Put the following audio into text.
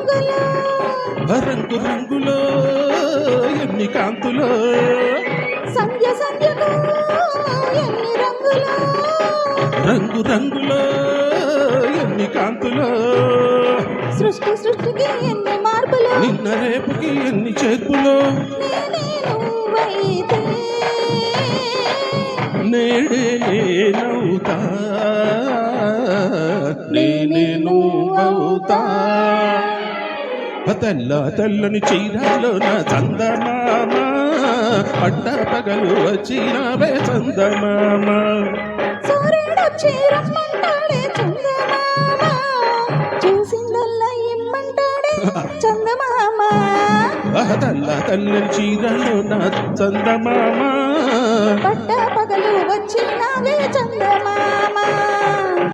రంగులో రంగు రంగులో ఎన్ని కాంతులో సంధ్య సంధ్యలో ఎన్ని రంగులో రంగు రంగులో ఎన్ని కాంతులో సృష్టి సృష్టికి ఎన్ని మార్పులు నిన్న రేపుకి ఎన్ని చేర్పులో నేనే నువ్వైతే నేడే నేనవుతా నేనే నువ్వవుతా తెల్ల తెల్లని చీరలో నా చందమామ పట్ట పగలు వచ్చినవే చందమామ సూర్యుడొచ్చి రమ్మంటాడే చందమామ చూసిందల్లా ఇమ్మంటాడే చందమామ తెల్ల తెల్లని చీరలో నా చందమామ పట్ట పగలు వచ్చినవే చందమామ